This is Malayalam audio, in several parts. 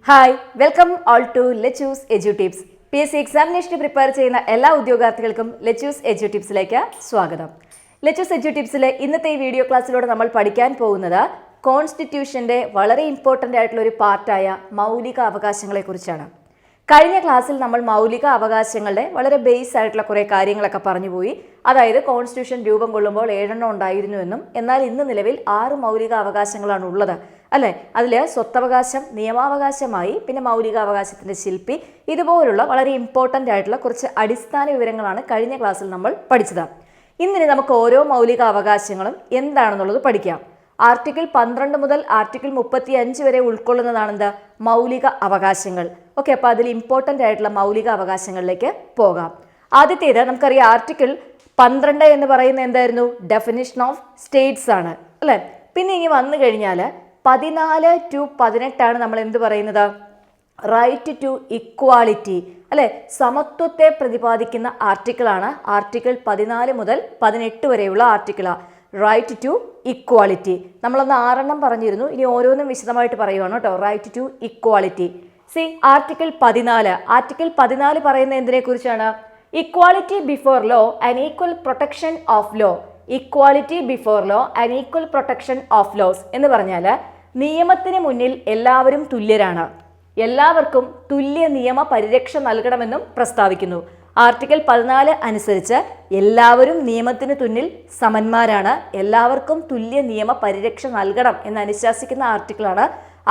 Hi welcome all to Lechu's edu tips. PSC എക്സാമിനേഷന് പ്രിപ്പയർ ചെയ്യുന്ന എല്ലാ ഉദ്യോഗാർത്ഥികൾക്കും ലെച്ചൂസ് എജു ടിപ്സിലേക്ക് സ്വാഗതം. ലെച്ചൂസ് എജു ടിപ്സിലെ ഇന്നത്തെ ഈ വീഡിയോ ക്ലാസ്സിലൂടെ നമ്മൾ പഠിക്കാൻ പോകുന്നത് കോൺസ്റ്റിറ്റ്യൂഷൻ്റെ വളരെ ഇമ്പോർട്ടൻ്റ് ആയിട്ടുള്ള ഒരു പാർട്ടായ മൗലിക അവകാശങ്ങളെക്കുറിച്ചാണ്. കഴിഞ്ഞ ക്ലാസ്സിൽ നമ്മൾ മൗലിക അവകാശങ്ങളുടെ വളരെ ബേസ് ആയിട്ടുള്ള കുറേ കാര്യങ്ങളൊക്കെ പറഞ്ഞുപോയി. അതായത് കോൺസ്റ്റിറ്റ്യൂഷൻ രൂപം കൊള്ളുമ്പോൾ 7 ഉണ്ടായിരുന്നുവെന്നും എന്നാൽ ഇന്ന് നിലവിൽ 6 മൗലിക അവകാശങ്ങളാണ് ഉള്ളത് അല്ലേ. അതിൽ സ്വത്തവകാശം, നിയമാവകാശമായി, പിന്നെ മൗലികാവകാശത്തിൻ്റെ ശില്പി, ഇതുപോലുള്ള വളരെ ഇമ്പോർട്ടൻ്റ് ആയിട്ടുള്ള കുറച്ച് അടിസ്ഥാന വിവരങ്ങളാണ് കഴിഞ്ഞ ക്ലാസ്സിൽ നമ്മൾ പഠിച്ചത്. ഇന്നിനി നമുക്ക് ഓരോ മൗലിക അവകാശങ്ങളും എന്താണെന്നുള്ളത് പഠിക്കാം. ആർട്ടിക്കിൾ 12 മുതൽ ആർട്ടിക്കിൾ 35 വരെ ഉൾക്കൊള്ളുന്നതാണെന്ത് മൗലിക അവകാശങ്ങൾ. ഓക്കെ, അപ്പോൾ അതിൽ ഇമ്പോർട്ടൻ്റ് ആയിട്ടുള്ള മൗലിക അവകാശങ്ങളിലേക്ക് പോകാം. ആദ്യത്തേത് നമുക്കറിയാം, ആർട്ടിക്കിൾ 12 എന്ന് പറയുന്നത് എന്തായിരുന്നു? ഡെഫിനിഷൻ ഓഫ് സ്റ്റേറ്റ്സ് ആണ് അല്ലേ. പിന്നെ ഇനി വന്നു കഴിഞ്ഞാൽ 14 to 18 നമ്മൾ എന്ത് പറയുന്നത്? റൈറ്റ് ടു ഇക്വാളിറ്റി അല്ലെ, സമത്വത്തെ പ്രതിപാദിക്കുന്ന ആർട്ടിക്കിളാണ് ആർട്ടിക്കിൾ 14 മുതൽ 18 വരെയുള്ള ആർട്ടിക്കിളാണ് റൈറ്റ് ടു ഇക്വാളിറ്റി. നമ്മളൊന്ന് 6 പറഞ്ഞിരുന്നു, ഇനി ഓരോന്നും വിശദമായിട്ട് പറയുവാണ് കേട്ടോ. Right to equality. C article 14. Article 14 പറയുന്ന എന്തിനെ കുറിച്ചാണ്? Equality before law and equal protection of law. Equality before law and equal protection of laws എന്ന് പറഞ്ഞാൽ നിയമത്തിന് മുന്നിൽ എല്ലാവരും തുല്യരാണ്, എല്ലാവർക്കും തുല്യ നിയമ പരിരക്ഷ നൽകണമെന്നും പ്രസ്താവിക്കുന്നു. ആർട്ടിക്കിൾ 14 അനുസരിച്ച് എല്ലാവരും നിയമത്തിന് തുന്നിൽ സമന്മാരാണ്, എല്ലാവർക്കും തുല്യ നിയമ പരിരക്ഷ നൽകണം എന്ന് അനുശാസിക്കുന്ന ആർട്ടിക്കിളാണ്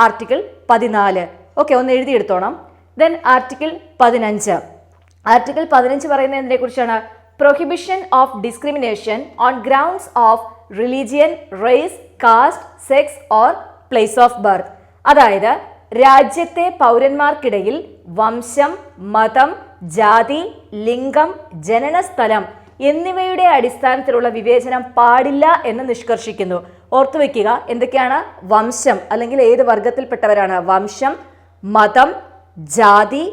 ആർട്ടിക്കിൾ 14. ഓക്കെ, ഒന്ന് എഴുതിയെടുത്തോണം. Then article 15. ആർട്ടിക്കിൾ 15 പറയുന്നത് എന്തിനെ കുറിച്ചാണ്? Prohibition of discrimination on grounds of religion, race, caste, sex or place of birth. അതായത് രാജ്യത്തെ പൗരന്മാർക്കിടയിൽ വംശം, മതം, ജാതി, ലിംഗം, ജനനസ്ഥലം എന്നിവയുടെ അടിസ്ഥാനത്തിലുള്ള വിവേചനം പാടില്ല എന്ന് നിഷ്കർഷിക്കുന്നു. ഓർത്തുവെക്കുക, എന്തൊക്കെയാണ്? വംശം അല്ലെങ്കിൽ ഏത് വർഗത്തിൽപ്പെട്ടവരാണ്? വംശം, മതം, ജാതി,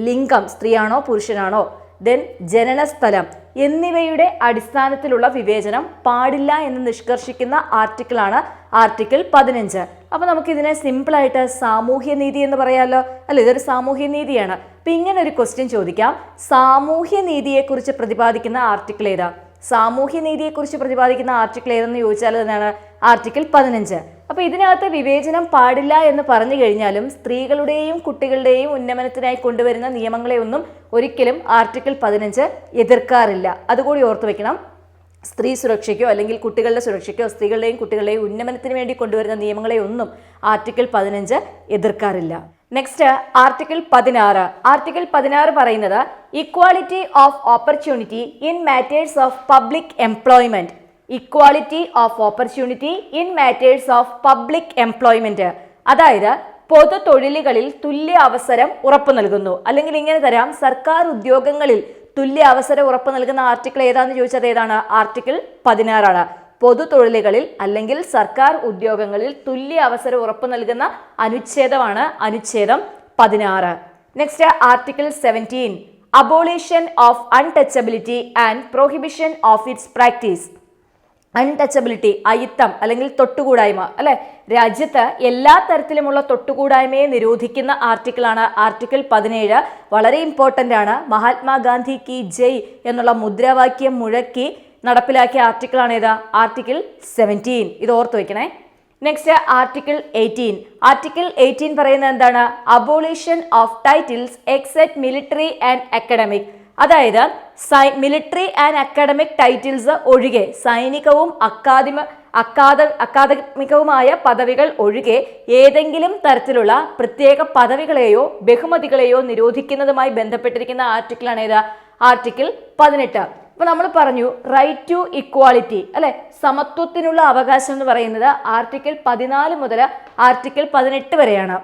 ലിംഗം, സ്ത്രീയാണോ പുരുഷനാണോ, ദെൻ ജനനസ്ഥലം എന്നിവയുടെ അടിസ്ഥാനത്തിലുള്ള വിവേചനം പാടില്ല എന്ന് നിഷ്കർഷിക്കുന്ന ആർട്ടിക്കിളാണ് ആർട്ടിക്കിൾ 15. അപ്പോൾ നമുക്കിതിനെ സിമ്പിളായിട്ട് സാമൂഹ്യ നീതി എന്ന് പറയാമല്ലോ അല്ല, ഇതൊരു സാമൂഹ്യ നീതിയാണ്. അപ്പം ഇങ്ങനെ ഒരു ക്വസ്റ്റ്യൻ ചോദിക്കാം, സാമൂഹ്യ നീതിയെക്കുറിച്ച് പ്രതിപാദിക്കുന്ന ആർട്ടിക്കിൾ ഏതാ? സാമൂഹ്യ നീതിയെക്കുറിച്ച് പ്രതിപാദിക്കുന്ന ആർട്ടിക്കിൾ ഏതെന്ന് ചോദിച്ചാൽ എന്താണ്? ആർട്ടിക്കിൾ 15. അപ്പോൾ ഇതിനകത്ത് വിവേചനം പാടില്ല എന്ന് പറഞ്ഞു കഴിഞ്ഞാലും സ്ത്രീകളുടെയും കുട്ടികളുടെയും ഉന്നമനത്തിനായി കൊണ്ടുവരുന്ന നിയമങ്ങളെ ഒന്നും ഒരിക്കലും ആർട്ടിക്കിൾ 15 എതിർക്കാറില്ല. അതുകൂടി ഓർത്തു വെക്കണം. സ്ത്രീ സുരക്ഷയ്ക്കോ അല്ലെങ്കിൽ കുട്ടികളുടെ സുരക്ഷയ്ക്കോ സ്ത്രീകളുടെയും കുട്ടികളുടെയും ഉന്നമനത്തിന് വേണ്ടി കൊണ്ടുവരുന്ന നിയമങ്ങളെ ഒന്നും ആർട്ടിക്കിൾ 15 എതിർക്കാറില്ല. Next article 16. ആർട്ടിക്കിൾ 16 പറയുന്നത് equality of opportunity in matters of public employment. Equality of opportunity in matters of public employment. അതായത് പൊതു തൊഴിലുകളിൽ തുല്യ അവസരം ഉറപ്പു നൽകുന്നു. അല്ലെങ്കിൽ ഇങ്ങനെ തരാം, സർക്കാർ ഉദ്യോഗങ്ങളിൽ തുല്യ അവസരം ഉറപ്പു നൽകുന്ന ആർട്ടിക്കിൾ ഏതാന്ന് ചോദിച്ചത് ഏതാണ്? ആർട്ടിക്കിൾ 16 പൊതു തൊഴിലുകളിൽ അല്ലെങ്കിൽ സർക്കാർ ഉദ്യോഗങ്ങളിൽ തുല്യ അവസരം ഉറപ്പു നൽകുന്ന അനുച്ഛേദമാണ് അനുച്ഛേദം 16. Next article 17. Abolition of untouchability and prohibition of its practice. Untouchability, അയിത്തം അല്ലെങ്കിൽ തൊട്ടുകൂടായ്മ അല്ലെ, രാജ്യത്ത് എല്ലാ തരത്തിലുമുള്ള തൊട്ടുകൂടായ്മയെ നിരോധിക്കുന്ന ആർട്ടിക്കിളാണ് ആർട്ടിക്കിൾ 17. വളരെ ഇമ്പോർട്ടൻ്റ് ആണ്. മഹാത്മാഗാന്ധി കി ജയ് എന്നുള്ള മുദ്രാവാക്യം മുഴക്കി നടപ്പിലാക്കിയ ആർട്ടിക്കിളാണ് ഏതാ? ആർട്ടിക്കിൾ 17. ഇത് ഓർത്ത് വയ്ക്കണേ. Next article 18. ആർട്ടിക്കിൾ 18 പറയുന്നത് എന്താണ്? Abolition of titles except military and academic. അതായത് മിലിറ്ററി ആൻഡ് അക്കാഡമിക് ടൈറ്റിൽസ് ഒഴികെ, സൈനികവും അക്കാദമികവുമായ പദവികൾ ഒഴികെ ഏതെങ്കിലും തരത്തിലുള്ള പ്രത്യേക പദവികളെയോ ബഹുമതികളെയോ നിരോധിക്കുന്നതുമായി ബന്ധപ്പെട്ടിരിക്കുന്ന ആർട്ടിക്കിളാണ് ഏതാ? ആർട്ടിക്കിൾ 18. അപ്പോൾ നമ്മൾ പറഞ്ഞു റൈറ്റ് ടു ഇക്വാളിറ്റി അല്ലെ, സമത്വത്തിനുള്ള അവകാശം എന്ന് പറയുന്നത് ആർട്ടിക്കിൾ 14 മുതൽ ആർട്ടിക്കിൾ 18 വരെയാണ്.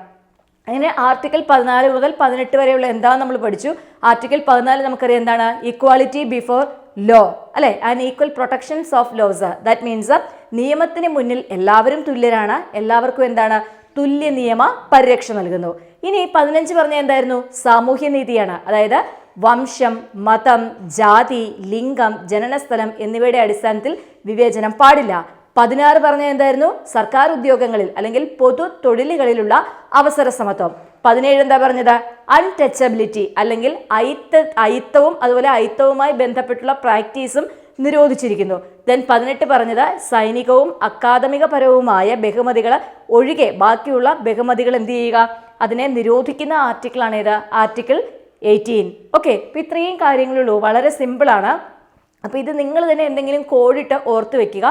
അങ്ങനെ ആർട്ടിക്കിൾ 14 മുതൽ 18 വരെയുള്ള എന്താണെന്ന് നമ്മൾ പഠിച്ചു. ആർട്ടിക്കിൾ 14 നമുക്കറിയാം എന്താണ്? ഇക്വാലിറ്റി ബിഫോർ ലോ അല്ലെ, and equal protections of laws. That means നിയമത്തിന് മുന്നിൽ എല്ലാവരും തുല്യരാണ്, എല്ലാവർക്കും എന്താണ്? തുല്യ നിയമ പരിരക്ഷ നൽകുന്നു. ഇനി 15 പറഞ്ഞ എന്തായിരുന്നു? സാമൂഹ്യ നീതിയാണ്. അതായത് വംശം, മതം, ജാതി, ലിംഗം, ജനനസ്ഥലം എന്നിവയുടെ അടിസ്ഥാനത്തിൽ വിവേചനം പാടില്ല. 16 പറഞ്ഞ എന്തായിരുന്നു? സർക്കാർ ഉദ്യോഗങ്ങളിൽ അല്ലെങ്കിൽ പൊതു തൊഴിലുകളിലുള്ള അവസര സമത്വം. 17 എന്താ പറഞ്ഞത്? അൺടച്ചബിലിറ്റി അല്ലെങ്കിൽ അയിത്തവും അതുപോലെ അയിത്തവുമായി ബന്ധപ്പെട്ടുള്ള പ്രാക്ടീസും നിരോധിച്ചിരിക്കുന്നു. ദെൻ 18 പറഞ്ഞത് സൈനികവും അക്കാദമികപരവുമായ ബഹുമതികൾ ഒഴികെ ബാക്കിയുള്ള ബഹുമതികൾ എന്ത് ചെയ്യുക? അതിനെ നിരോധിക്കുന്ന ആർട്ടിക്കിളാണ് ഏത്? ആർട്ടിക്കിൾ 18. ഓക്കെ, അപ്പോൾ ഇത്രയും കാര്യങ്ങളുള്ളൂ, വളരെ സിമ്പിളാണ്. അപ്പോൾ ഇത് നിങ്ങൾ തന്നെ എന്തെങ്കിലും കോഡിട്ട് ഓർത്ത് വെക്കുക,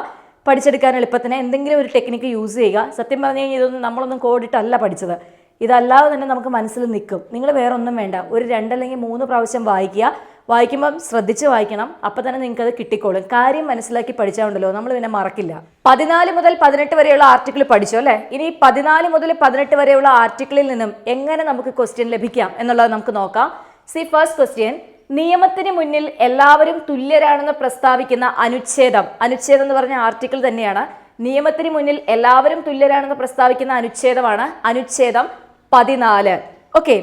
പഠിച്ചെടുക്കാൻ എളുപ്പത്തിന് എന്തെങ്കിലും ഒരു ടെക്നിക്ക് യൂസ് ചെയ്യുക. സത്യം പറഞ്ഞു കഴിഞ്ഞാൽ ഇതൊന്നും നമ്മളൊന്നും കോഡിട്ടല്ല പഠിച്ചത്, ഇതല്ലാതെ തന്നെ നമുക്ക് മനസ്സിൽ നിൽക്കും. നിങ്ങൾ വേറെ ഒന്നും വേണ്ട, ഒരു 2 അല്ലെങ്കിൽ 3 പ്രാവശ്യം വായിക്കുക. വായിക്കുമ്പം ശ്രദ്ധിച്ച് വായിക്കണം, അപ്പം തന്നെ നിങ്ങൾക്ക് അത് കിട്ടിക്കോളും. കാര്യം മനസ്സിലാക്കി പഠിച്ചാൽ നമ്മൾ പിന്നെ മറക്കില്ല. 14 മുതൽ 18 വരെയുള്ള ആർട്ടിക്കിൾ പഠിച്ചു അല്ലേ? ഇനി 14 മുതൽ 18 വരെയുള്ള ആർട്ടിക്കിളിൽ നിന്നും എങ്ങനെ നമുക്ക് ക്വസ്റ്റ്യൻ ലഭിക്കാം എന്നുള്ളത് നമുക്ക് നോക്കാം. സി ഫസ്റ്റ് ക്വസ്റ്റ്യൻ, നിയമത്തിന് മുന്നിൽ എല്ലാവരും തുല്യരാണെന്ന് പ്രസ്താവിക്കുന്ന അനുച്ഛേദം. അനുച്ഛേദം എന്ന് പറഞ്ഞ ആർട്ടിക്കിൾ തന്നെയാണ്. നിയമത്തിന് മുന്നിൽ എല്ലാവരും തുല്യരാണെന്ന് പ്രസ്താവിക്കുന്ന അനുച്ഛേദമാണ് അനുച്ഛേദം 14. ഓക്കെ,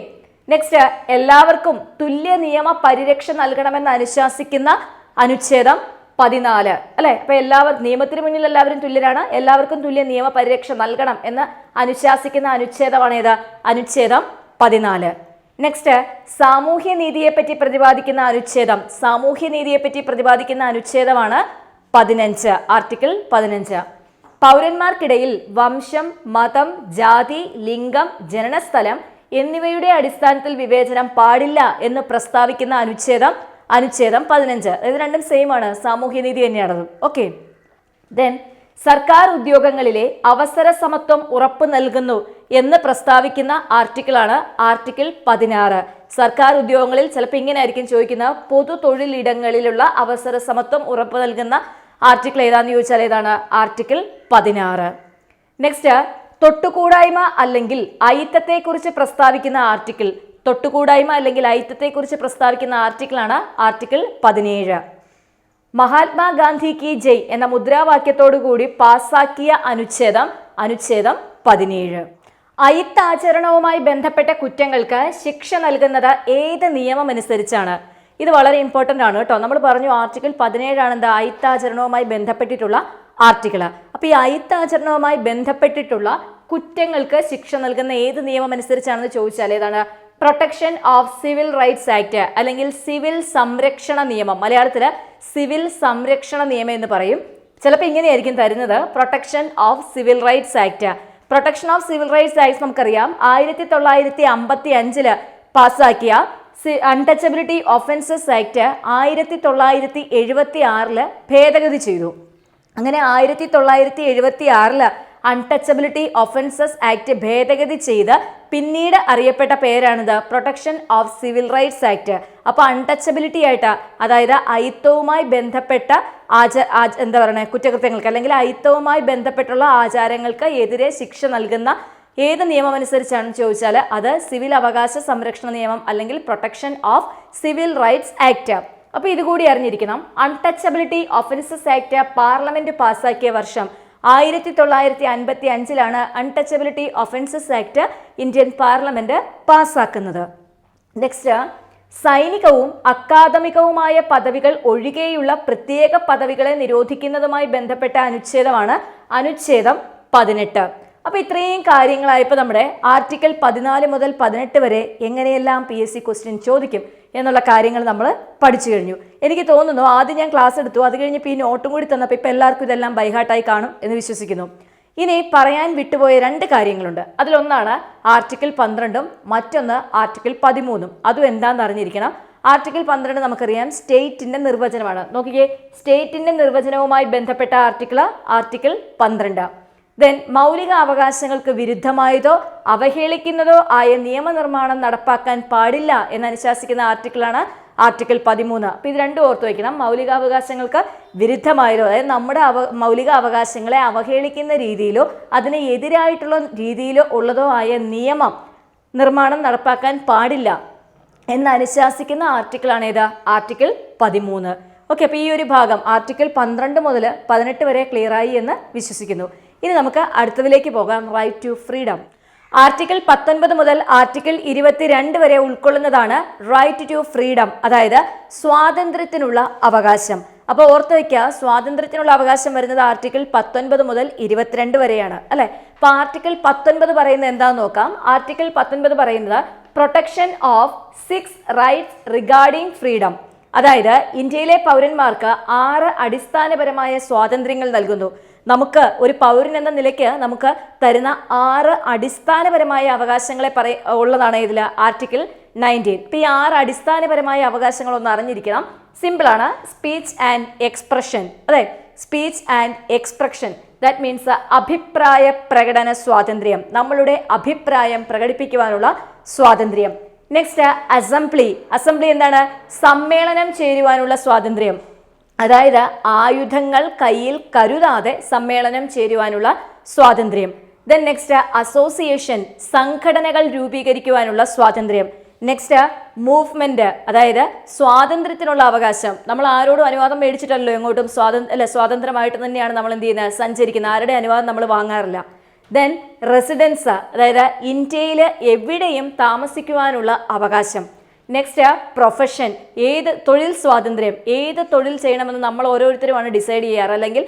നെക്സ്റ്റ്, എല്ലാവർക്കും തുല്യ നിയമ പരിരക്ഷ നൽകണമെന്ന് അനുശാസിക്കുന്ന അനുച്ഛേദം 14 അല്ലെ? അപ്പൊ നിയമത്തിന് മുന്നിൽ എല്ലാവരും തുല്യരാണ്, എല്ലാവർക്കും തുല്യ നിയമ പരിരക്ഷ നൽകണം എന്ന് അനുശാസിക്കുന്ന അനുച്ഛേദമാണ് ഏത്? അനുച്ഛേദം 14. നെക്സ്റ്റ്, സാമൂഹ്യ നീതിയെ പറ്റി പ്രതിപാദിക്കുന്ന അനുച്ഛേദം. സാമൂഹ്യ നീതിയെ പറ്റി പ്രതിപാദിക്കുന്ന അനുച്ഛേദമാണ് 15, ആർട്ടിക്കിൾ 15. പൗരന്മാർക്കിടയിൽ വംശം, മതം, ജാതി, ലിംഗം, ജനനസ്ഥലം എന്നിവയുടെ അടിസ്ഥാനത്തിൽ വിവേചനം പാടില്ല എന്ന് പ്രസ്താവിക്കുന്ന അനുച്ഛേദം 15. ഇത് രണ്ടും സെയിം ആണ്, സാമൂഹ്യനീതി തന്നെയാണത്. ഓക്കെ, ദെൻ സർക്കാർ ഉദ്യോഗങ്ങളിലെ അവസര സമത്വം ഉറപ്പു നൽകുന്നു എന്ന് പ്രസ്താവിക്കുന്ന ആർട്ടിക്കിളാണ് ആർട്ടിക്കിൾ 16. സർക്കാർ ഉദ്യോഗങ്ങളിൽ ചിലപ്പോൾ ഇങ്ങനെ ആയിരിക്കും ചോദിക്കുന്ന, പൊതു തൊഴിലിടങ്ങളിലുള്ള അവസര സമത്വം ഉറപ്പു നൽകുന്ന ആർട്ടിക്കിൾ ഏതാന്ന് ചോദിച്ചാൽ ഏതാണ്? ആർട്ടിക്കിൾ 16. നെക്സ്റ്റ്, തൊട്ടുകൂടായ്മ അല്ലെങ്കിൽ അയിത്തത്തെക്കുറിച്ച് പ്രസ്താവിക്കുന്ന ആർട്ടിക്കിൾ. തൊട്ടുകൂടായ്മ അല്ലെങ്കിൽ അയിത്തത്തെക്കുറിച്ച് പ്രസ്താവിക്കുന്ന ആർട്ടിക്കിളാണ് ആർട്ടിക്കിൾ 17. മഹാത്മാഗാന്ധി കി ജയ് എന്ന മുദ്രാവാക്യത്തോടു കൂടി പാസാക്കിയ അനുച്ഛേദം 17. അയിത്താചരണവുമായി ബന്ധപ്പെട്ട കുറ്റങ്ങൾക്ക് ശിക്ഷ നൽകുന്നത് ഏത് നിയമം അനുസരിച്ചാണ്? ഇത് വളരെ ഇമ്പോർട്ടൻ്റ് ആണ് കേട്ടോ. നമ്മൾ പറഞ്ഞു ആർട്ടിക്കിൾ 17 ആണ് എന്താ? അയിത്താചരണവുമായി ബന്ധപ്പെട്ടിട്ടുള്ള ആർട്ടിക്കിൾ. അപ്പോൾ ഈ അയിത്താചരണവുമായി ബന്ധപ്പെട്ടിട്ടുള്ള കുറ്റങ്ങൾക്ക് ശിക്ഷ നൽകുന്ന ഏത് നിയമം അനുസരിച്ചാണെന്ന് ചോദിച്ചാൽ ഏതാണ്? Protection of civil rights act അല്ലെങ്കിൽ സിവിൽ സംരക്ഷണ നിയമം. മലയാളത്തിൽ സിവിൽ സംരക്ഷണ നിയമം എന്ന് പറയും. ചിലപ്പോൾ ഇങ്ങനെയായിരിക്കും തരുന്നത്, protection of civil rights act. Protection of civil rights act നമുക്കറിയാം 1955 പാസ്സാക്കിയ അൺടച്ചബിലിറ്റി ഒഫൻസസ് ആക്ട് 1976 ഭേദഗതി ചെയ്തു. അങ്ങനെ 1976 അൺടച്ചബിലിറ്റി ഒഫൻസസ് ആക്ട് ഭേദഗതി ചെയ്ത് പിന്നീട് അറിയപ്പെട്ട പേരാണിത് protection of civil rights act. അപ്പോൾ അൺടച്ചബിലിറ്റി ആയിട്ട്, അതായത് അയിത്തവുമായി ബന്ധപ്പെട്ട എന്താ പറയുക കുറ്റകൃത്യങ്ങൾക്ക് അല്ലെങ്കിൽ അയിത്തവുമായി ബന്ധപ്പെട്ടുള്ള ആചാരങ്ങൾക്ക് എതിരെ ശിക്ഷ നൽകുന്ന ഏത് നിയമം അനുസരിച്ചാണെന്ന് ചോദിച്ചാൽ അത് സിവിൽ അവകാശ സംരക്ഷണ നിയമം അല്ലെങ്കിൽ protection of civil rights act. അപ്പോൾ ഇതുകൂടി അറിഞ്ഞിരിക്കണം. അൺടച്ചബിലിറ്റി ഒഫൻസസ് ആക്ട് പാർലമെന്റ് പാസ്സാക്കിയ വർഷം 1955 untouchability offences act Indian parliament പാസ്സാക്കുന്നത്. നെക്സ്റ്റ്, സൈനികവും അക്കാദമികവുമായ പദവികൾ ഒഴികെയുള്ള പ്രത്യേക പദവികളെ നിരോധിക്കുന്നതുമായി ബന്ധപ്പെട്ട അനുച്ഛേദമാണ് അനുച്ഛേദം 18. അപ്പോൾ ഇത്രയും കാര്യങ്ങളായപ്പോൾ നമ്മുടെ ആർട്ടിക്കിൾ 14 മുതൽ 18 വരെ എങ്ങനെയെല്ലാം PSC ക്വസ്റ്റ്യൻ ചോദിക്കും എന്നുള്ള കാര്യങ്ങൾ നമ്മൾ പഠിച്ചു കഴിഞ്ഞു. എനിക്ക് തോന്നുന്നു ആദ്യം ഞാൻ ക്ലാസ് എടുത്തു, അത് കഴിഞ്ഞപ്പോൾ ഈ നോട്ടും കൂടി തന്നപ്പോൾ ഇപ്പോൾ എല്ലാവർക്കും ഇതെല്ലാം ബൈഹാർട്ടായി കാണും എന്ന് വിശ്വസിക്കുന്നു. ഇനി പറയാൻ വിട്ടുപോയ 2 കാര്യങ്ങളുണ്ട്. അതിലൊന്നാണ് ആർട്ടിക്കിൾ 12, മറ്റൊന്ന് ആർട്ടിക്കിൾ 13. അതും എന്താണെന്ന് അറിഞ്ഞിരിക്കണം. ആർട്ടിക്കിൾ 12 നമുക്കറിയാം സ്റ്റേറ്റിന്റെ നിർവചനമാണ്. നോക്കിക്കേ, സ്റ്റേറ്റിന്റെ നിർവചനവുമായി ബന്ധപ്പെട്ട ആർട്ടിക്കിൾ 12. ദെൻ മൗലിക അവകാശങ്ങൾക്ക് വിരുദ്ധമായതോ അവഹേളിക്കുന്നതോ ആയ നിയമനിർമ്മാണം നടപ്പാക്കാൻ പാടില്ല എന്ന് അനുശാസിക്കുന്ന ആർട്ടിക്കിളാണ് ആർട്ടിക്കിൾ 13. അപ്പോൾ ഇത് രണ്ടും ഓർത്ത് വയ്ക്കണം. മൗലികാവകാശങ്ങൾക്ക് വിരുദ്ധമായതോ, അതായത് നമ്മുടെ മൗലിക അവകാശങ്ങളെ അവഹേളിക്കുന്ന രീതിയിലോ അതിന് എതിരായിട്ടുള്ള രീതിയിലോ ഉള്ളതോ ആയ നിയമം നിർമ്മാണം നടപ്പാക്കാൻ പാടില്ല എന്ന് അനുശാസിക്കുന്ന ആർട്ടിക്കിളാണ് ഏത്? ആർട്ടിക്കിൾ 13. ഓക്കെ, അപ്പോൾ ഈ ഒരു ഭാഗം ആർട്ടിക്കിൾ 12 മുതൽ 18 വരെ ക്ലിയർ ആയി എന്ന് വിശ്വസിക്കുന്നു. ഇനി നമുക്ക് അടുത്തതിലേക്ക് പോകാം. Right to freedom. ആർട്ടിക്കിൾ 19 മുതൽ ആർട്ടിക്കിൾ 22 വരെ ഉൾക്കൊള്ളുന്നതാണ് റൈറ്റ് ടു ഫ്രീഡം, അതായത് സ്വാതന്ത്ര്യത്തിനുള്ള അവകാശം. അപ്പോൾ ഓർത്ത് വയ്ക്കുക, സ്വാതന്ത്ര്യത്തിനുള്ള അവകാശം വരുന്നത് ആർട്ടിക്കിൾ 19 മുതൽ 22 വരെയാണ് അല്ലെ. അപ്പൊ ആർട്ടിക്കിൾ 19 പറയുന്നത് എന്താന്ന് നോക്കാം. ആർട്ടിക്കിൾ 19 പറയുന്നത് protection of 6 rights regarding freedom. അതായത് ഇന്ത്യയിലെ പൗരന്മാർക്ക് 6 അടിസ്ഥാനപരമായ സ്വാതന്ത്ര്യങ്ങൾ നൽകുന്നു. നമുക്ക് ഒരു പൗരൻ എന്ന നിലയ്ക്ക് നമുക്ക് തരുന്ന 6 അടിസ്ഥാനപരമായ അവകാശങ്ങളെ ഉള്ളതാണ് ഇതിൽ ആർട്ടിക്കിൾ 19. ഇപ്പൊ ഈ 6 അടിസ്ഥാനപരമായ അവകാശങ്ങൾ ഒന്ന് അറിഞ്ഞിരിക്കണം. സിമ്പിൾ ആണ്. സ്പീച്ച് ആൻഡ് എക്സ്പ്രഷൻ, അതെ, speech and expression, that means അഭിപ്രായ പ്രകടന സ്വാതന്ത്ര്യം, നമ്മളുടെ അഭിപ്രായം പ്രകടിപ്പിക്കുവാനുള്ള സ്വാതന്ത്ര്യം. Next assembly. അസംബ്ലി എന്താണ്? സമ്മേളനം ചേരുവാനുള്ള സ്വാതന്ത്ര്യം, അതായത് ആയുധങ്ങൾ കയ്യിൽ കരുതാതെ സമ്മേളനം ചേരുവാനുള്ള സ്വാതന്ത്ര്യം. ദെൻ നെക്സ്റ്റ് അസോസിയേഷൻ, സംഘടനകൾ രൂപീകരിക്കുവാനുള്ള സ്വാതന്ത്ര്യം. നെക്സ്റ്റ് മൂവ്മെന്റ്, അതായത് സ്വാതന്ത്ര്യത്തിനുള്ള അവകാശം. നമ്മൾ ആരോടും അനുവാദം മേടിച്ചിട്ടല്ലോ എങ്ങോട്ടും സ്വാതന്ത്ര്യമായിട്ട് തന്നെയാണ് നമ്മൾ എന്ത് ചെയ്യുന്നത്, സഞ്ചരിക്കുന്നത്. ആരുടെ അനുവാദം നമ്മൾ വാങ്ങാറില്ല. ദെൻ റെസിഡൻസ്, അതായത് ഇന്ത്യയിൽ എവിടെയും താമസിക്കുവാനുള്ള അവകാശം. നെക്സ്റ്റ് പ്രൊഫഷൻ, ഏത് തൊഴിൽ സ്വാതന്ത്ര്യം, ഏത് തൊഴിൽ ചെയ്യണമെന്ന് നമ്മൾ ഓരോരുത്തരുമാണ് ഡിസൈഡ് ചെയ്യാറ്. അല്ലെങ്കിൽ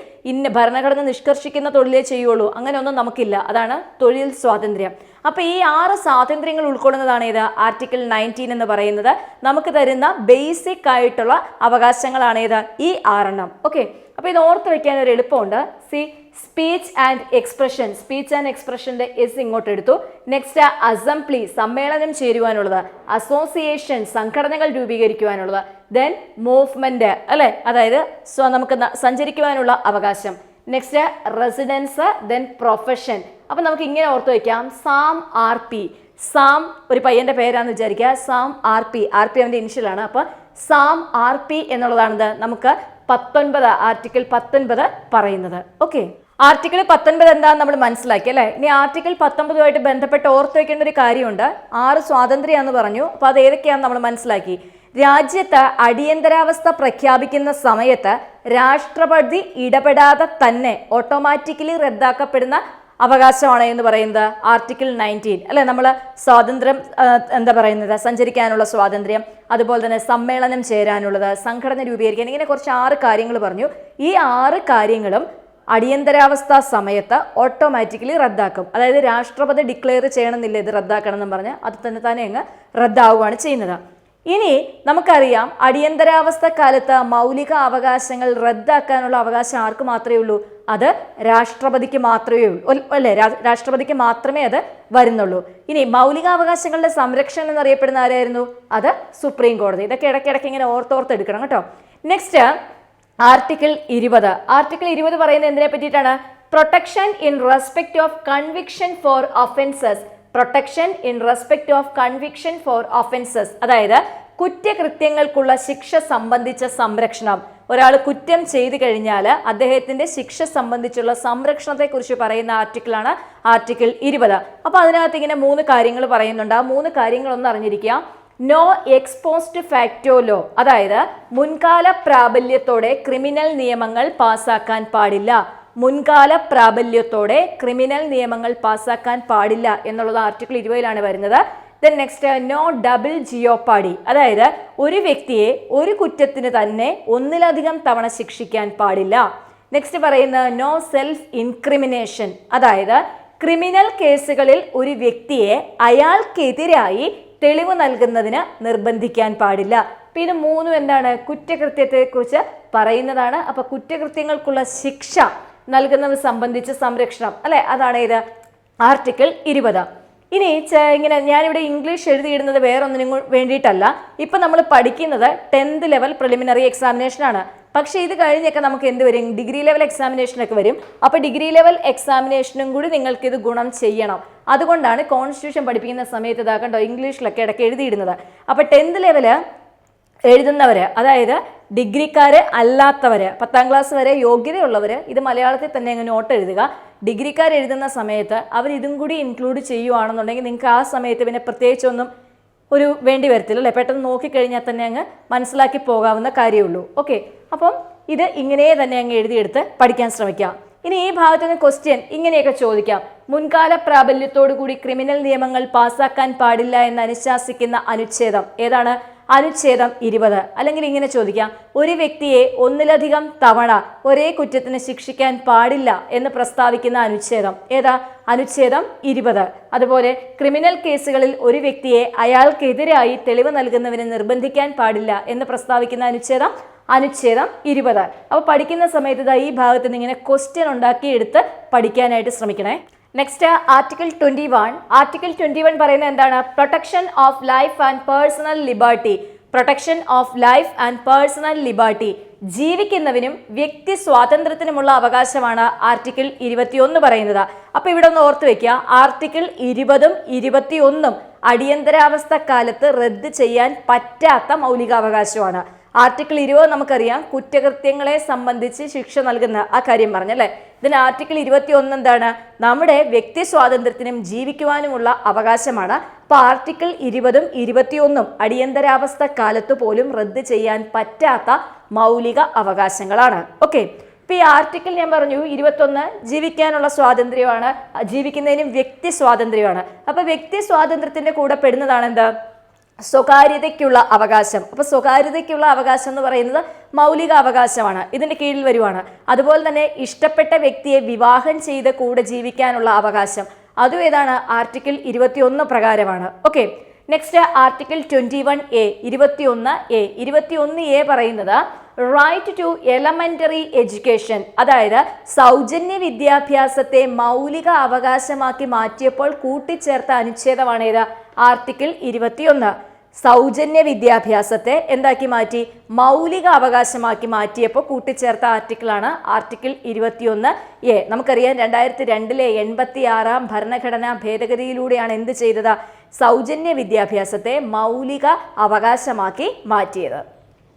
ഭരണഘടന നിഷ്കർഷിക്കുന്ന തൊഴിലേ ചെയ്യുള്ളൂ, അങ്ങനെ ഒന്നും നമുക്കില്ല. അതാണ് തൊഴിൽ സ്വാതന്ത്ര്യം. അപ്പൊ ഈ 6 സ്വാതന്ത്ര്യങ്ങൾ ഉൾക്കൊള്ളുന്നതാണ് ഇത് ആർട്ടിക്കിൾ 19 എന്ന് പറയുന്നത്. നമുക്ക് തരുന്ന ബേസിക് ആയിട്ടുള്ള അവകാശങ്ങളാണ് ഇത് ഈ 6 ഓക്കെ. അപ്പൊ ഇത് ഓർത്ത് വെക്കാൻ ഒരു എളുപ്പമുണ്ട്. See, speech and expression, speech and എക്സ്പ്രഷന്റെ എസ് ഇങ്ങോട്ട് എടുത്തു. നെക്സ്റ്റ് അസംബ്ലി, സമ്മേളനം ചേരുവാനുള്ളത്. അസോസിയേഷൻ, സംഘടനകൾ രൂപീകരിക്കുവാനുള്ളത്. ദെൻ മൂവ്മെന്റ്, അല്ലെ, അതായത് നമുക്ക് സഞ്ചരിക്കുവാനുള്ള അവകാശം. Next residence, then profession. അപ്പൊ നമുക്ക് ഇങ്ങനെ ഓർത്ത് വയ്ക്കാം. സാം RP, സാം ഒരു പയ്യന്റെ പേരാന്ന് വിചാരിക്കുക. സാം RP അവന്റെ ഇനിഷ്യലാണ്. അപ്പൊ സാം RP എന്നുള്ളതാണിത് നമുക്ക് ആർട്ടിക്കിൾ 19 പറയുന്നത്. ഓക്കെ, ആർട്ടിക്കിൾ 19 എന്താണെന്ന് നമ്മൾ മനസ്സിലാക്കി അല്ലെ. ഇനി ആർട്ടിക്കിൾ 19 ബന്ധപ്പെട്ട് ഓർത്ത് വെക്കേണ്ട ഒരു കാര്യമുണ്ട്. 6 സ്വാതന്ത്ര്യമാണെന്ന് പറഞ്ഞു. അപ്പൊ അത് ഏതൊക്കെയാണെന്ന് നമ്മൾ മനസ്സിലാക്കി. രാജ്യത്ത് അടിയന്തരാവസ്ഥ പ്രഖ്യാപിക്കുന്ന സമയത്ത് രാഷ്ട്രപതി ഇടപെടാതെ തന്നെ ഓട്ടോമാറ്റിക്കലി റദ്ദാക്കപ്പെടുന്ന അവകാശമാണ് എന്ന് പറയുന്നത് ആർട്ടിക്കിൾ 19 അല്ലെ. നമ്മൾ സ്വാതന്ത്ര്യം എന്താ പറയുന്നത്, സഞ്ചരിക്കാനുള്ള സ്വാതന്ത്ര്യം, അതുപോലെ തന്നെ സമ്മേളനം ചേരാനുള്ളത്, സംഘടന രൂപീകരിക്കാൻ, ഇങ്ങനെ കുറച്ച് 6 കാര്യങ്ങൾ പറഞ്ഞു. ഈ 6 കാര്യങ്ങളും അടിയന്തരാവസ്ഥ സമയത്ത് ഓട്ടോമാറ്റിക്കലി റദ്ദാക്കും. അതായത് രാഷ്ട്രപതി ഡിക്ലെയർ ചെയ്യണമെന്നില്ല ഇത് റദ്ദാക്കണം എന്ന് പറഞ്ഞ് അത് തന്നെ അങ്ങ് റദ്ദാവുകയാണ് ചെയ്യുന്നത്. ഇനി നമുക്കറിയാം, അടിയന്തരാവസ്ഥ കാലത്ത് മൗലിക അവകാശങ്ങൾ റദ്ദാക്കാനുള്ള അവകാശം ആർക്ക് മാത്രമേ ഉള്ളൂ? അത് രാഷ്ട്രപതിക്ക് മാത്രമേ ഉള്ളൂ അല്ലെ. രാഷ്ട്രപതിക്ക് മാത്രമേ അത് വരുന്നുള്ളൂ. ഇനി മൗലികാവകാശങ്ങളുടെ സംരക്ഷണം എന്നറിയപ്പെടുന്ന ആരായിരുന്നു? അത് സുപ്രീം കോടതി. ഇതൊക്കെ ഇടയ്ക്കിടയ്ക്ക് ഇങ്ങനെ ഓർത്തെടുക്കണം കേട്ടോ. Next article 20. ആർട്ടിക്കിൾ 20 പറയുന്നത് എന്തിനെ പറ്റിയിട്ടാണ്? Protection in respect of conviction for offences. Protection in respect of conviction for offences, അതായത് കുറ്റകൃത്യങ്ങൾക്കുള്ള ശിക്ഷ സംബന്ധിച്ച സംരക്ഷണം. ഒരാൾ കുറ്റം ചെയ്തു കഴിഞ്ഞാൽ അദ്ദേഹത്തിന്റെ ശിക്ഷ സംബന്ധിച്ചുള്ള സംരക്ഷണത്തെ കുറിച്ച് പറയുന്ന ആർട്ടിക്കിളാണ് ആർട്ടിക്കിൾ 20. അപ്പൊ അതിനകത്ത് ഇങ്ങനെ 3 കാര്യങ്ങൾ പറയുന്നുണ്ട്. ആ 3 കാര്യങ്ങൾ ഒന്ന് അറിഞ്ഞിരിക്കുക. നോ എക്സ്പോസ്റ്റ് ഫാക്ടോ ലോ, അതായത് മുൻകാല പ്രാബല്യത്തോടെ ക്രിമിനൽ നിയമങ്ങൾ പാസാക്കാൻ പാടില്ല. മുൻകാല പ്രാബല്യത്തോടെ ക്രിമിനൽ നിയമങ്ങൾ പാസാക്കാൻ പാടില്ല എന്നുള്ളത് ആർട്ടിക്കിൾ 20 വരുന്നത്. ദെൻ നെക്സ്റ്റ് നോ ഡബിൾ ജിയോപാഡി, അതായത് ഒരു വ്യക്തിയെ ഒരു കുറ്റത്തിന് തന്നെ ഒന്നിലധികം തവണ ശിക്ഷിക്കാൻ പാടില്ല. നെക്സ്റ്റ് പറയുന്നത് നോ സെൽഫ് ഇൻക്രിമിനേഷൻ, അതായത് ക്രിമിനൽ കേസുകളിൽ ഒരു വ്യക്തിയെ അയാൾക്കെതിരായി തെളിവ് നൽകുന്നതിന് നിർബന്ധിക്കാൻ പാടില്ല. അപ്പൊ ഇത് 3 എന്താണ്? കുറ്റകൃത്യത്തെ കുറിച്ച് പറയുന്നതാണ്. അപ്പൊ കുറ്റകൃത്യങ്ങൾക്കുള്ള ശിക്ഷ നൽകുന്നത് സംബന്ധിച്ച് സംരക്ഷണം അല്ലെ, അതാണ് ഇത് ആർട്ടിക്കിൾ 20. ഇനി ഇങ്ങനെ ഞാനിവിടെ ഇംഗ്ലീഷ് എഴുതിയിടുന്നത് വേറൊന്നിനും വേണ്ടിയിട്ടല്ല. ഇപ്പൊ നമ്മൾ പഠിക്കുന്നത് 10th ലെവൽ പ്രിലിമിനറി എക്സാമിനേഷൻ ആണ്. പക്ഷേ ഇത് കഴിഞ്ഞൊക്കെ നമുക്ക് എന്ത് വരും? ഡിഗ്രി ലെവൽ എക്സാമിനേഷനൊക്കെ വരും. അപ്പൊ ഡിഗ്രി ലെവൽ എക്സാമിനേഷനും കൂടി നിങ്ങൾക്ക് ഇത് ഗുണം ചെയ്യണം. അതുകൊണ്ടാണ് കോൺസ്റ്റിറ്റ്യൂഷൻ പഠിപ്പിക്കുന്ന സമയത്ത് ഇതാക്കണ്ടോ ഇംഗ്ലീഷിലൊക്കെ ഇടയ്ക്ക് എഴുതിയിടുന്നത്. അപ്പൊ 10th ലെവല് എഴുതുന്നവര്, അതായത് ഡിഗ്രിക്കാര് അല്ലാത്തവര്, 10ാം ക്ലാസ് വരെ യോഗ്യതയുള്ളവര് ഇത് മലയാളത്തിൽ തന്നെ അങ്ങ് നോട്ട് എഴുതുക. ഡിഗ്രിക്കാർ എഴുതുന്ന സമയത്ത് അവർ ഇതും കൂടി ഇൻക്ലൂഡ് ചെയ്യുവാണെന്നുണ്ടെങ്കിൽ നിങ്ങൾക്ക് ആ സമയത്ത് പിന്നെ പ്രത്യേകിച്ചൊന്നും ഒരു വേണ്ടി വരത്തില്ല അല്ലേ. പെട്ടെന്ന് നോക്കിക്കഴിഞ്ഞാൽ തന്നെ അങ്ങ് മനസ്സിലാക്കി പോകാവുന്ന കാര്യമുള്ളൂ. ഓക്കെ, അപ്പം ഇത് ഇങ്ങനെ തന്നെ അങ്ങ് എഴുതിയെടുത്ത് പഠിക്കാൻ ശ്രമിക്കാം. ഇനി ഈ ഭാഗത്ത് നിന്ന് ക്വസ്റ്റ്യൻ ഇങ്ങനെയൊക്കെ ചോദിക്കാം. മുൻകാല പ്രാബല്യത്തോടു കൂടി ക്രിമിനൽ നിയമങ്ങൾ പാസ്സാക്കാൻ പാടില്ല എന്ന് അനുശാസിക്കുന്ന അനുച്ഛേദം ഏതാണ്? അനുച്ഛേദം 20. അല്ലെങ്കിൽ ഇങ്ങനെ ചോദിക്കാം, ഒരു വ്യക്തിയെ ഒന്നിലധികം തവണ ഒരേ കുറ്റത്തിന് ശിക്ഷിക്കാൻ പാടില്ല എന്ന് പ്രസ്താവിക്കുന്ന അനുച്ഛേദം ഏതാ? അനുച്ഛേദം 20. അതുപോലെ ക്രിമിനൽ കേസുകളിൽ ഒരു വ്യക്തിയെ അയാൾക്കെതിരായി തെളിവ് നൽകുന്നവന് നിർബന്ധിക്കാൻ പാടില്ല എന്ന് പ്രസ്താവിക്കുന്ന അനുച്ഛേദം 20. അപ്പോൾ പഠിക്കുന്ന സമയത്ത് ഈ ഭാഗത്ത് നിന്ന് ഇങ്ങനെ ക്വസ്റ്റ്യൻ ഉണ്ടാക്കിയെടുത്ത് പഠിക്കാനായിട്ട് ശ്രമിക്കണേ. Next article 21. ആർട്ടിക്കിൾ 21 പറയുന്നത് എന്താണ്? Protection of life and personal liberty. Protection of life and personal liberty, ജീവിക്കുന്നവനും വ്യക്തി സ്വാതന്ത്ര്യത്തിനുമുള്ള അവകാശമാണ് ആർട്ടിക്കിൾ 21 പറയുന്നത്. അപ്പൊ ഇവിടെ ഒന്ന് ഓർത്ത് വെക്കുക, ആർട്ടിക്കിൾ 20ഉം 21ഉം അടിയന്തരാവസ്ഥ കാലത്ത് റദ്ദ് ചെയ്യാൻ പറ്റാത്ത മൗലികാവകാശമാണ്. ആർട്ടിക്കിൾ 20 നമുക്കറിയാം, കുറ്റകൃത്യങ്ങളെ സംബന്ധിച്ച് ശിക്ഷ നൽകുന്ന ആ കാര്യം പറഞ്ഞല്ലേ. ഇതിന് ആർട്ടിക്കിൾ 21 എന്താണ്? നമ്മുടെ വ്യക്തി സ്വാതന്ത്ര്യത്തിനും ജീവിക്കുവാനുമുള്ള അവകാശമാണ്. അപ്പൊ ആർട്ടിക്കിൾ 20ഉം 21ഉം അടിയന്തരാവസ്ഥ കാലത്ത് പോലും റദ്ദ് ചെയ്യാൻ പറ്റാത്ത മൗലിക അവകാശങ്ങളാണ്. ഓക്കെ, ഇപ്പൊ ഈ ആർട്ടിക്കിൾ ഞാൻ പറഞ്ഞു 21 ജീവിക്കാനുള്ള സ്വാതന്ത്ര്യമാണ്, ജീവിക്കുന്നതിനും വ്യക്തി സ്വാതന്ത്ര്യമാണ്. അപ്പൊ വ്യക്തി സ്വാതന്ത്ര്യത്തിന്റെ കൂടെ പെടുന്നതാണ് എന്ത്? സ്വകാര്യതയ്ക്കുള്ള അവകാശം. അപ്പൊ സ്വകാര്യതയ്ക്കുള്ള അവകാശം എന്ന് പറയുന്നത് മൗലിക അവകാശമാണ്, ഇതിന്റെ കീഴിൽ വരുവാണ്. അതുപോലെ തന്നെ ഇഷ്ടപ്പെട്ട വ്യക്തിയെ വിവാഹം ചെയ്ത് കൂടെ ജീവിക്കാനുള്ള അവകാശം, അതും ഏതാണ്? ആർട്ടിക്കിൾ 21 പ്രകാരമാണ്. Okay, next article 21A 21A 21A പറയുന്നത് റൈറ്റ് ടു എലമെന്ററി എഡ്യൂക്കേഷൻ, അതായത് സൗജന്യ വിദ്യാഭ്യാസത്തെ മൗലിക അവകാശമാക്കി മാറ്റിയപ്പോൾ കൂട്ടിച്ചേർത്ത അനുച്ഛേദമാണ് ഏത്? ആർട്ടിക്കിൾ 21. സൗജന്യ വിദ്യാഭ്യാസത്തെ എന്താക്കി മാറ്റി? മൗലിക അവകാശമാക്കി മാറ്റിയപ്പോൾ കൂട്ടിച്ചേർത്ത ആർട്ടിക്കിളാണ് ആർട്ടിക്കിൾ 21A. നമുക്കറിയാം 2002 86 ഭരണഘടനാ ഭേദഗതിയിലൂടെയാണ് എന്ത് ചെയ്തത്? സൗജന്യ വിദ്യാഭ്യാസത്തെ മൗലിക അവകാശമാക്കി മാറ്റിയത്.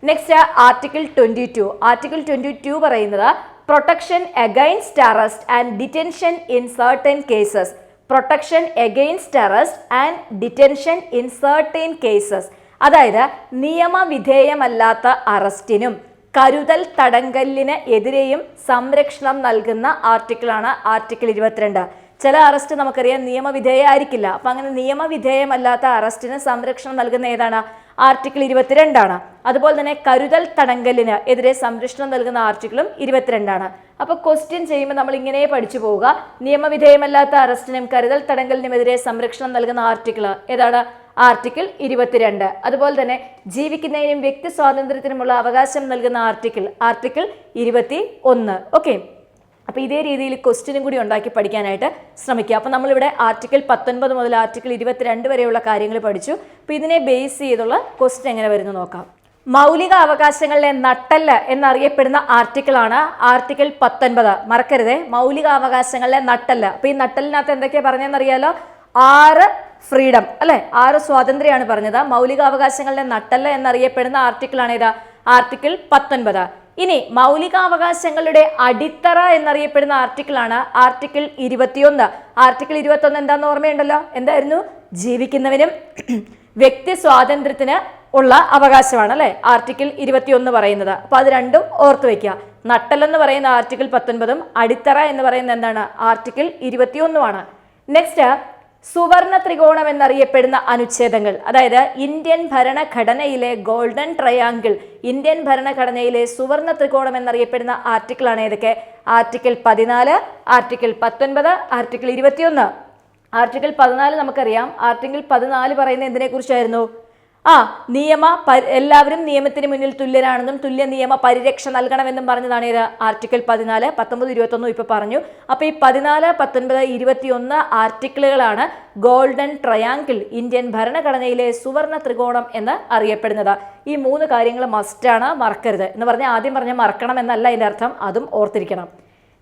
Next article 22. ആർട്ടിക്കിൾ 22 പറയുന്നത് protection against arrest and detention in certain cases. Protection against arrest and detention in certain cases, അതായത് നിയമവിധേയമല്ലാത്ത അറസ്റ്റിനും കരുതൽ തടങ്കലിന് എതിരെയും സംരക്ഷണം നൽകുന്ന ആർട്ടിക്കിളാണ് ആർട്ടിക്കിൾ 22. ചില അറസ്റ്റ് നമുക്കറിയാം നിയമവിധേയമായിരിക്കില്ല. അപ്പം അങ്ങനെ നിയമവിധേയമല്ലാത്ത അറസ്റ്റിന് സംരക്ഷണം നൽകുന്ന ഏതാണ്? ആർട്ടിക്കിൾ 22 ആണ്. അതുപോലെ തന്നെ കരുതൽ തടങ്കലിന് എതിരെ സംരക്ഷണം നൽകുന്ന ആർട്ടിക്കിളും 22 ആണ്. അപ്പോൾ ക്വസ്റ്റ്യൻ ചെയ്യുമ്പോൾ നമ്മൾ ഇങ്ങനെ പഠിച്ചു പോവുക, നിയമവിധേയമല്ലാത്ത അറസ്റ്റിനും കരുതൽ തടങ്കലിനുമെതിരെ സംരക്ഷണം നൽകുന്ന ആർട്ടിക്കിൾ ഏതാണ്? ആർട്ടിക്കിൾ 22. അതുപോലെ തന്നെ ജീവിക്കുന്നതിനും വ്യക്തി സ്വാതന്ത്ര്യത്തിനുമുള്ള അവകാശം നൽകുന്ന ആർട്ടിക്കിൾ 21. ഓക്കെ, അപ്പോൾ ഇതേ രീതിയിൽ ക്വസ്റ്റ്യനും കൂടി ഉണ്ടാക്കി പഠിക്കാനായിട്ട് ശ്രമിക്കുക. അപ്പോൾ നമ്മളിവിടെ ആർട്ടിക്കിൾ 19 മുതൽ ആർട്ടിക്കിൾ 22 വരെയുള്ള കാര്യങ്ങൾ പഠിച്ചു. അപ്പോൾ ഇതിനെ ബേസ് ചെയ്തുള്ള ക്വസ്റ്റ്യൻ എങ്ങനെ വരുന്നു നോക്കാം. മൗലിക അവകാശങ്ങളിലെ നട്ടെല്ല് എന്നറിയപ്പെടുന്ന ആർട്ടിക്കിളാണ് ആർട്ടിക്കിൾ 19. മറക്കരുതേ, മൗലിക അവകാശങ്ങളിലെ നട്ടെല്ല്. അപ്പോൾ ഈ നട്ടെല്ലിനകത്ത് എന്തൊക്കെയാണ് പറഞ്ഞതെന്നറിയാലോ? 6 ഫ്രീഡം അല്ലെ, 6 സ്വാതന്ത്ര്യമാണ് പറഞ്ഞത്. മൗലികാവകാശങ്ങളുടെ നട്ടെല്ല് എന്നറിയപ്പെടുന്ന ആർട്ടിക്കിളാണ് ഏതാ? ആർട്ടിക്കിൾ 19. ഇനി മൗലികാവകാശങ്ങളുടെ അടിത്തറ എന്നറിയപ്പെടുന്ന ആർട്ടിക്കിളാണ് ആർട്ടിക്കിൾ 21. ആർട്ടിക്കിൾ 21 എന്താണെന്ന് ഓർമ്മയുണ്ടല്ലോ? എന്തായിരുന്നു? ജീവിക്കുന്നവനും വ്യക്തി സ്വാതന്ത്ര്യത്തിന് ഉള്ള അവകാശമാണ് അല്ലെ ആർട്ടിക്കിൾ 21 പറയുന്നത്. അപ്പൊ അത് രണ്ടും ഓർത്തു വെക്കുക. നട്ടെല്ലെന്ന് പറയുന്ന ആർട്ടിക്കിൾ 19ഉം അടിത്തറ എന്ന് പറയുന്നത് എന്താണ്? ആർട്ടിക്കിൾ 21 നെക്സ്റ്റ് സുവർണ ത്രികോണം എന്നറിയപ്പെടുന്ന അനുച്ഛേദങ്ങൾ, അതായത് ഇന്ത്യൻ ഭരണഘടനയിലെ ഗോൾഡൻ ട്രയാങ്കിൾ, ഇന്ത്യൻ ഭരണഘടനയിലെ സുവർണ ത്രികോണം എന്നറിയപ്പെടുന്ന ആർട്ടിക്കിളാണ് ഏതൊക്കെ? Article 14, article 19, article 21. ആർട്ടിക്കിൾ 14 നമുക്കറിയാം. ആർട്ടിക്കിൾ 14 പറയുന്നത് എന്തിനെ കുറിച്ചായിരുന്നു? എല്ലാവരും നിയമത്തിന് മുന്നിൽ തുല്യരാണെന്നും തുല്യ നിയമ പരിരക്ഷ നൽകണമെന്നും പറഞ്ഞതാണ് ഇത് ആർട്ടിക്കിൾ 14. 19, 21 ഇപ്പൊ പറഞ്ഞു. അപ്പൊ ഈ 14, 19, 21 ആർട്ടിക്കിളുകളാണ് ഗോൾഡൻ ട്രയാങ്കിൾ, ഇന്ത്യൻ ഭരണഘടനയിലെ സുവർണ ത്രികോണം എന്ന് അറിയപ്പെടുന്നത്. ഈ 3 കാര്യങ്ങൾ മസ്റ്റാണ്, മറക്കരുത്. എന്ന് പറഞ്ഞാൽ ആദ്യം പറഞ്ഞ മറക്കണം എന്നല്ല അതിന്റെ അർത്ഥം, അതും ഓർത്തിരിക്കണം.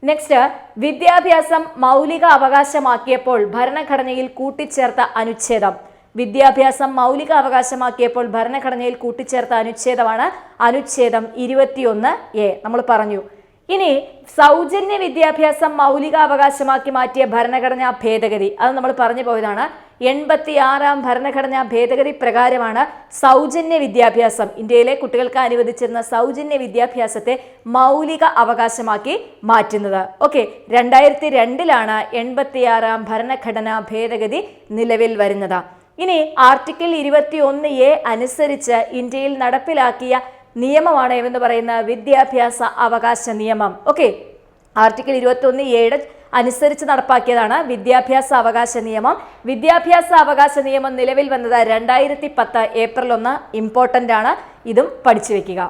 നെക്സ്റ്റ്, വിദ്യാഭ്യാസം മൗലിക അവകാശമാക്കിയപ്പോൾ ഭരണഘടനയിൽ കൂട്ടിച്ചേർത്ത അനുച്ഛേദം. വിദ്യാഭ്യാസം മൗലിക അവകാശമാക്കിയപ്പോൾ ഭരണഘടനയിൽ കൂട്ടിച്ചേർത്ത അനുച്ഛേദമാണ് അനുച്ഛേദം 21A. നമ്മൾ പറഞ്ഞു. ഇനി സൗജന്യ വിദ്യാഭ്യാസം മൗലിക അവകാശമാക്കി മാറ്റിയ ഭരണഘടനാ ഭേദഗതി, അത് നമ്മൾ പറഞ്ഞു പോയതാണ്. 86ാം ഭരണഘടനാ ഭേദഗതി പ്രകാരമാണ് സൗജന്യ വിദ്യാഭ്യാസം, ഇന്ത്യയിലെ കുട്ടികൾക്ക് അനുവദിച്ചിരുന്ന സൗജന്യ വിദ്യാഭ്യാസത്തെ മൗലിക അവകാശമാക്കി മാറ്റുന്നത്. ഓക്കെ, 2002ലാണ് 86ാം ഭരണഘടനാ ഭേദഗതി നിലവിൽ വരുന്നത്. ഇനി ആർട്ടിക്കിൾ 21A അനുസരിച്ച് ഇന്ത്യയിൽ നടപ്പിലാക്കിയ നിയമമാണ് എന്ന് പറയുന്ന വിദ്യാഭ്യാസ അവകാശ നിയമം. ഓക്കെ, ആർട്ടിക്കിൾ 21A അനുസരിച്ച് നടപ്പാക്കിയതാണ് വിദ്യാഭ്യാസ അവകാശ നിയമം. വിദ്യാഭ്യാസ അവകാശ നിയമം നിലവിൽ വന്നത് 2010 ഏപ്രിൽ 1. ഇമ്പോർട്ടൻ്റ് ആണ്, ഇതും പഠിച്ചു വെക്കുക.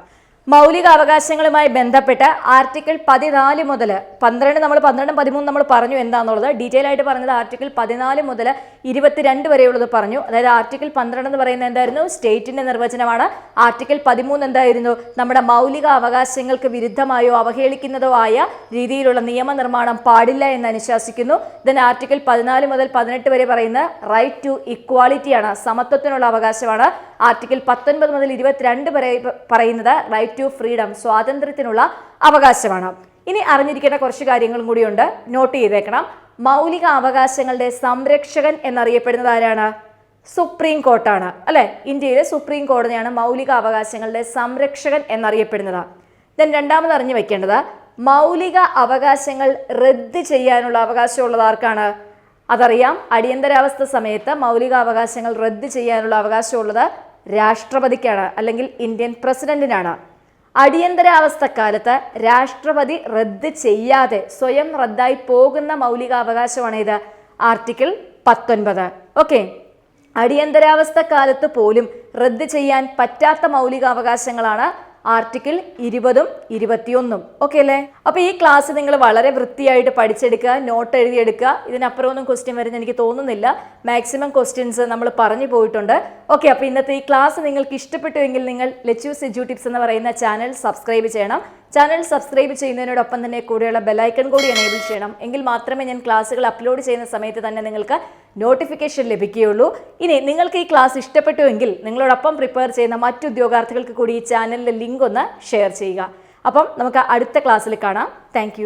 മൗലിക അവകാശങ്ങളുമായി ബന്ധപ്പെട്ട് ആർട്ടിക്കിൾ 14 മുതൽ 12 നമ്മൾ 12, 13 നമ്മൾ പറഞ്ഞു എന്താണെന്നുള്ളത്. ഡീറ്റെയിൽ ആയിട്ട് പറഞ്ഞത് ആർട്ടിക്കിൾ 14 മുതൽ 22 വരെയുള്ളത് പറഞ്ഞു. അതായത് ആർട്ടിക്കിൾ 12 എന്ന് പറയുന്നത് എന്തായിരുന്നു? സ്റ്റേറ്റിന്റെ നിർവചനമാണ്. ആർട്ടിക്കിൾ 13 എന്തായിരുന്നു? നമ്മുടെ മൗലിക അവകാശങ്ങൾക്ക് വിരുദ്ധമായോ അവഹേളിക്കുന്നതോ ആയ രീതിയിലുള്ള നിയമനിർമ്മാണം പാടില്ല എന്ന് അനുശാസിക്കുന്നു. ദെൻ ആർട്ടിക്കിൾ 14 മുതൽ 18 വരെ പറയുന്ന റൈറ്റ് ടു ഇക്വാളിറ്റി ആണ്, സമത്വത്തിനുള്ള അവകാശമാണ്. ആർട്ടിക്കിൾ 19 മുതൽ 22 വരെ പറയുന്നത് റൈറ്റ് ടു ഫ്രീഡം, സ്വാതന്ത്ര്യത്തിനുള്ള അവകാശമാണ്. ഇനി അറിഞ്ഞിരിക്കേണ്ട കുറച്ച് കാര്യങ്ങളും കൂടിയുണ്ട്, നോട്ട് ചെയ്തേക്കണം. മൗലിക അവകാശങ്ങളുടെ സംരക്ഷകൻ എന്നറിയപ്പെടുന്നത് ആരാണ്? സുപ്രീം കോർട്ടാണ് അല്ലെ. ഇന്ത്യയിലെ സുപ്രീം കോടതിയാണ് മൗലിക അവകാശങ്ങളുടെ സംരക്ഷകൻ എന്നറിയപ്പെടുന്നത്. ദെൻ രണ്ടാമത് അറിഞ്ഞു വെക്കേണ്ടത്, മൗലിക അവകാശങ്ങൾ റദ്ദ് ചെയ്യാനുള്ള അവകാശമുള്ളത് ആർക്കാണ്? അതറിയാം, അടിയന്തരാവസ്ഥ സമയത്ത് മൗലിക അവകാശങ്ങൾ റദ്ദ് ചെയ്യാനുള്ള അവകാശമുള്ളത് രാഷ്ട്രപതിക്കാണ്, അല്ലെങ്കിൽ ഇന്ത്യൻ പ്രസിഡന്റിനാണ്. അടിയന്തരാവസ്ഥക്കാലത്ത് രാഷ്ട്രപതി റദ്ദ് ചെയ്യാതെ സ്വയം റദ്ദായി പോകുന്ന മൗലിക അവകാശമാണ് ഇത്? ആർട്ടിക്കിൾ 19. ഓക്കെ, അടിയന്തരാവസ്ഥക്കാലത്ത് പോലും റദ്ദ് ചെയ്യാൻ പറ്റാത്ത മൗലിക അവകാശങ്ങളാണ് ആർട്ടിക്കിൾ 20ഉം 21ഉം. ഓക്കെ അല്ലേ? അപ്പൊ ഈ ക്ലാസ് നിങ്ങൾ വളരെ വൃത്തിയായിട്ട് പഠിച്ചെടുക്കുക, നോട്ട് എഴുതിയെടുക്കുക. ഇതിനപ്പുറമൊന്നും ക്വസ്റ്റ്യൻ വരുന്ന എനിക്ക് തോന്നുന്നില്ല. മാക്സിമം ക്വസ്റ്റ്യൻസ് നമ്മൾ പറഞ്ഞു പോയിട്ടുണ്ട്. ഓക്കെ, അപ്പോൾ ഇന്നത്തെ ഈ ക്ലാസ് നിങ്ങൾക്ക് ഇഷ്ടപ്പെട്ടുവെങ്കിൽ നിങ്ങൾ ലെറ്റ്യൂസ് എഡ്യൂ ടിപ്സ് എന്ന് പറയുന്ന ചാനൽ സബ്സ്ക്രൈബ് ചെയ്യണം. ചാനൽ സബ്സ്ക്രൈബ് ചെയ്യുന്നതിനോടൊപ്പം തന്നെ കൂടെയുള്ള ബെല്ലൈക്കൺ കൂടി എനേബിൾ ചെയ്യണം. എങ്കിൽ മാത്രമേ ഞാൻ ക്ലാസ്സുകൾ അപ്ലോഡ് ചെയ്യുന്ന സമയത്ത് തന്നെ നിങ്ങൾക്ക് നോട്ടിഫിക്കേഷൻ ലഭിക്കുകയുള്ളൂ. ഇനി നിങ്ങൾക്ക് ഈ ക്ലാസ് ഇഷ്ടപ്പെട്ടുവെങ്കിൽ നിങ്ങളോടൊപ്പം പ്രിപ്പയർ ചെയ്യുന്ന മറ്റു ഉദ്യോഗാർത്ഥികൾക്ക് കൂടി ഈ ചാനലിലെ ലിങ്ക് ഒന്ന് ഷെയർ ചെയ്യുക. അപ്പം നമുക്ക് അടുത്ത ക്ലാസ്സിൽ കാണാം. താങ്ക്